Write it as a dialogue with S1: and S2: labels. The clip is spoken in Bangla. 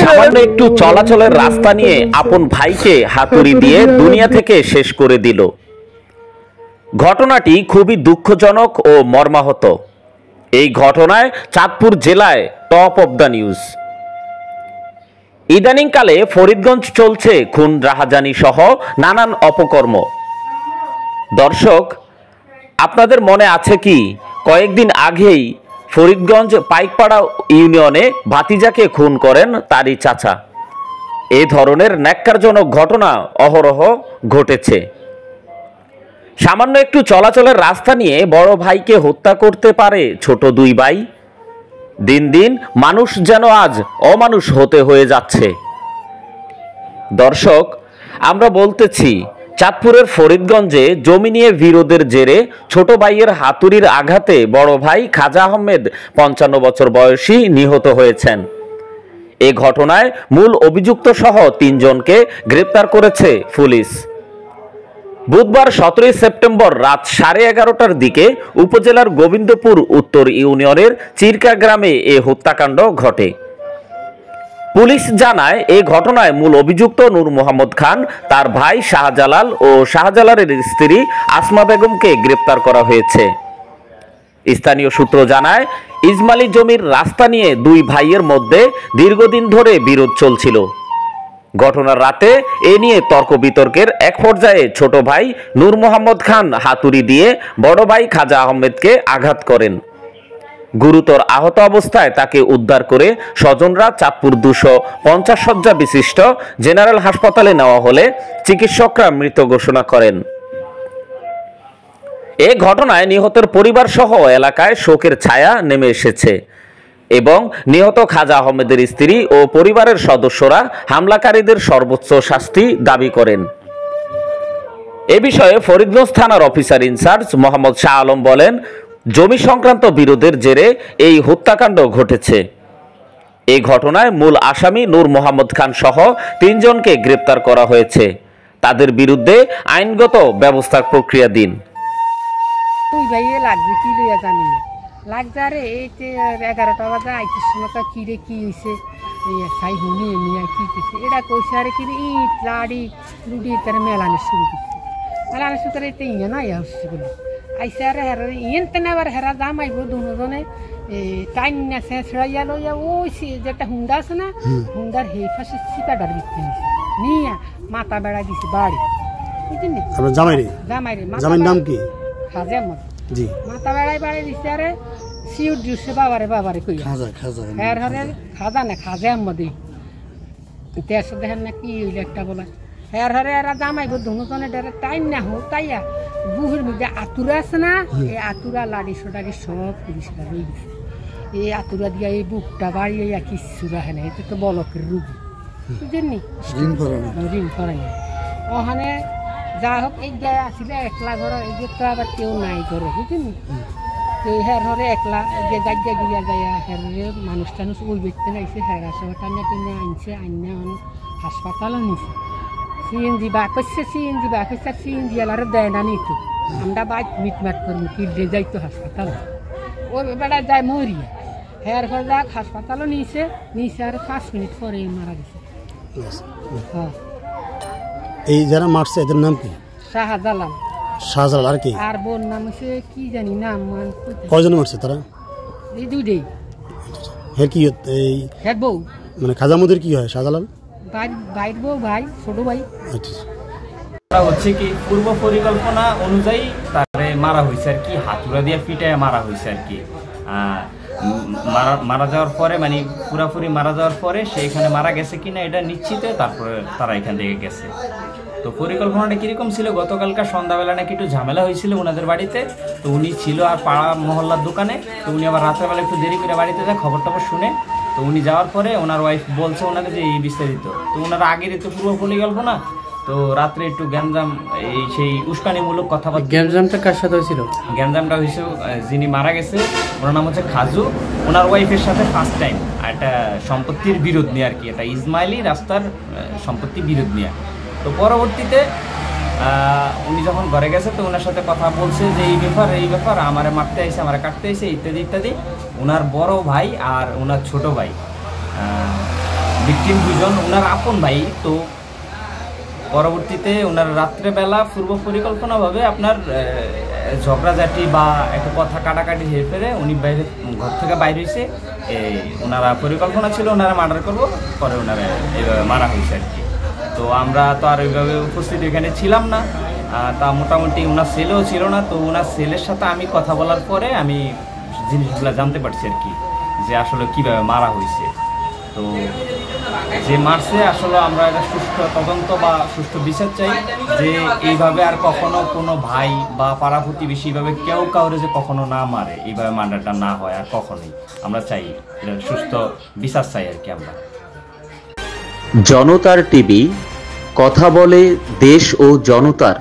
S1: সামান্য একটু চলাচলের রাস্তা নিয়ে আপন ভাইকে হাতুড়ি দিয়ে দুনিয়া থেকে শেষ করে দিল। ঘটনাটি খুবই দুঃখজনক ও মর্মাহত। এই ঘটনায় চাঁদপুর জেলায় টপ অব দ্য নিউজ। ইদানিংকালে ফরিদগঞ্জ চলছে খুন রাহাজানি সহ নানান অপকর্ম। দর্শক, আপনাদের মনে আছে কি কয়েকদিন আগেই ফরিদগঞ্জ পাইকপাড়া ইউনিয়নে ভাতিজাকে খুন করেন তারই চাচা। এই ধরনের ন্যাক্কারজনক ঘটনা অহরহ ঘটেছে। সামান্য একটু চলাচলের রাস্তা নিয়ে বড় ভাইকে হত্যা করতে পারে ছোট দুই ভাই। দিন দিন মানুষ যেন আজ অমানুষ হতে হয়ে যাচ্ছে। দর্শক, আমরা বলতেছি চাঁদপুরের ফরিদগঞ্জে জমি নিয়ে বিরোধের জেরে ছোট ভাইয়ের হাতুড়ির আঘাতে বড় ভাই খাজা আহমেদ 55 বছর বয়সী নিহত হয়েছেন। এ ঘটনায় মূল অভিযুক্ত সহ 3 জনকে গ্রেপ্তার করেছে পুলিশ। বুধবার 17 সেপ্টেম্বর রাত 11:30টার দিকে উপজেলার গোবিন্দপুর উত্তর ইউনিয়নের চিরকা গ্রামে এ হত্যাকাণ্ড ঘটে। পুলিশ জানায় এই ঘটনায় মূল অভিযুক্ত নূর মোহাম্মদ খান, তার ভাই শাহজালাল ও শাহজালালের স্ত্রী আসমা বেগমকে গ্রেপ্তার করা হয়েছে। স্থানীয় সূত্র জানায় ইসমাইলি জমির রাস্তা নিয়ে দুই ভাইয়ের মধ্যে দীর্ঘদিন ধরে বিরোধ চলছিল। ঘটনার রাতে এ নিয়ে তর্ক বিতর্কের এক পর্যায়ে ছোট ভাই নূর মোহাম্মদ খান হাতুড়ি দিয়ে বড় ভাই খাজা আহমেদকে আঘাত করেন। গুরুতর আহত অবস্থায় তাকে উদ্ধার করে স্বজনরা চাঁদপুর 250 শয্যা বিশিষ্ট জেনারেল হাসপাতালে নেওয়া হলে চিকিৎসকরা মৃত ঘোষণা করেন। এ ঘটনায় নিহতের পরিবার সহ এলাকায় শোকের ছায়া নেমে এসেছে এবং নিহত খাজা আহমেদের স্ত্রী ও পরিবারের সদস্যরা হামলাকারীদের সর্বোচ্চ শাস্তি দাবি করেন। এ বিষয়ে ফরিদগঞ্জ থানার অফিসার ইনচার্জ মোহাম্মদ শাহ আলম বলেন, জমি সংক্রান্ত বিরোধের জেরে এই হত্যাকাণ্ড ঘটেছে। এই ঘটনায় মূল আসামি নূর মোহাম্মদ খান সহ 3 জনকে গ্রেপ্তার করা হয়েছে। তাদের বিরুদ্ধে আইনগত ব্যবস্থার প্রক্রিয়া দিন।
S2: লাগজারে এই 11টা বাজে আইটির সময় কি রে কি হয়েছে সাই হুনি এমিয়া কি কইছে এটা কইছে আর কি ইট লাড়ি লুডি তার মেলানো শুরু করছে। মেলানো শুরু করে এতে ইয়ে না হচ্ছে বলে আইসে আর হেরা ইয়েন তেনে আবার হেরা দাম আইব দুজনে টাইম না ছেঁচড়াইয়া লইয়া ওই যেটা হুন্ডা আছে না হুন্ডার হে ফাঁসে চিপাটার বিক্রি নিছে নিয়া মাথা বেড়া দিছে বাড়ি বুঝছেন না।
S3: জামাইরে জামাইর নাম কি?
S2: খাজা মত
S3: জি
S2: মাথা বেড়াই বাড়ি দিছে আরে সিউট দিছে বাবারে কই খাজা হ্যাঁ হরে খাজা না খাজা মদি তেস দেখেন না কি হইল একটা বলা হ্যাঁ হরে এরা জামাইব দুজনে ডেরে টাইম না হোক তাইয়া বুহের মধ্যে আতুরা আছে না এই আতুরা লাড়ি সোটারি সব পরিষ্কার হয়ে গেছে। এই আতুরা দিয়া এই বুকটা বাড়িয়ে কিচ্ছু রাখে না, এটা তো বলকের রুগী বুঝলেননি ঋণ ফরাই ওখানে যা হোক এই গায়ে আসলে একলা ঘর এই যে তো আবার কেউ নাই ঘরে বুঝলেন তো হ্যাঁ হরে একলা যে গাইয়া গিয়া যাইয়া হ্যাঁ মানুষ টানুষ ওই ব্যক্তি নাইছে হ্যাঁ আসে টানে টেনে আনছে আইনা হাসপাতালও নিছে সিএনজি বা কইছে সিএনজি এলারে দেয় না নিত আমরা বাইক মিটমাট করবো কিডে যাইতো হাসপাতাল ওই বেড়া যায় মরিয়া হ্যাঁ ঘর যাক হাসপাতালও নিছে আর 5 মিনিট পরে মারা গেছে। হ্যাঁ
S3: এই যারা মারছে এদের নাম কি?
S2: শাহজালাল আর কি আর বোন নাম হচ্ছে কি জানি নাম
S3: কয়জন মারছে তারা?
S2: এই দুইটাই।
S3: হের কি এই
S2: হের বউ
S3: মানে খাজা মুদির কি হয়? শাহজালাল
S2: ভাই বউ ভাই ছোট ভাই।
S4: আচ্ছা হচ্ছে কি পূর্ব পরিকল্পনা অনুযায়ী তারে মারা হয়েছে আর কি, হাতুড়া দিয়ে পিটায় মারা হয়েছে আর কি। মারা যাওয়ার পরে মানে পুরাপুরি মারা যাওয়ার পরে সে এখানে মারা গেছে কিনা এটা নিশ্চিত, তারপরে তারা এখান থেকে গেছে। তো পরিকল্পনাটা কীরকম ছিল, গতকালকার সন্ধ্যাবেলা নাকি একটু ঝামেলা হয়েছিল ওনাদের বাড়িতে। তো উনি ছিল আর পাড়া মহল্লার দোকানে, তো উনি আবার রাত্রেবেলা একটু দেরি করে বাড়িতে যায় খবর টবর শুনে। তো উনি যাওয়ার পরে ওনার ওয়াইফ বলছে ওনাকে যে এই বিস্তারিত, তো ওনারা আগের তো পূর্ব পরিকল্পনা। তো রাত্রে একটু গ্যাঞ্জাম এই সেই উস্কানিমূলক কথাবার্তা।
S5: গ্যাঞ্জামটা কার সাথে হয়েছিল?
S4: গ্যাঞ্জামটা হয়েছে যিনি মারা গেছে ওনার নাম হচ্ছে খাজু, ওনার ওয়াইফের সাথে ফার্স্ট টাইম। আর একটা সম্পত্তির বিরোধ নিয়ে আর কি, এটা ইসমাইলি রাস্তার সম্পত্তি বিরোধ নিয়ে। তো পরবর্তীতে উনি যখন ঘরে গেছে তো ওনার সাথে কথা বলছে যে এই ব্যাপার আমারে মারতে আইছে, আমারে কাটতে আইছে, ইত্যাদি ইত্যাদি। ওনার বড় ভাই আর ওনার ছোট ভাই ভিকটিম দুজন ওনার আপন ভাই। তো পরবর্তীতে ওনার রাত্রেবেলা পূর্ব পরিকল্পনাভাবে আপনার ঝগড়াঝাটি বা একটা কথা কাটাকাটি হয়ে ফেলে উনি বাইরে ঘর থেকে বাইরে হয়েছে। ওনারা পরিকল্পনা ছিল ওনারা মার্ডার করবো, পরে ওনারা এইভাবে মারা হয়েছে আর কি। তো আমরা তো আর ওইভাবে উপস্থিত এখানে ছিলাম না, তা মোটামুটি ওনার ছেলেও ছিল না। তো ওনার ছেলের সাথে আমি কথা বলার পরে আমি জিনিসগুলো জানতে পারছি আর কি, যে আসলে কীভাবে মারা হয়েছে। তো যে মারছে আসলে আমরা একটা সুষ্ঠু তদন্ত বা সুষ্ঠু বিচার চাই, যে এইভাবে আর কখনো কোনো ভাই বা পাড়া প্রতিবেশী এইভাবে কেউ কাউরে যে কখনো না মারে, এইভাবে মার্ডারটা না হয় আর কখনোই। আমরা চাই এটা সুস্থ বিচার চাই আর কি আমরা।
S1: জনতার টিভি, কথা বলে দেশ ও জনতার।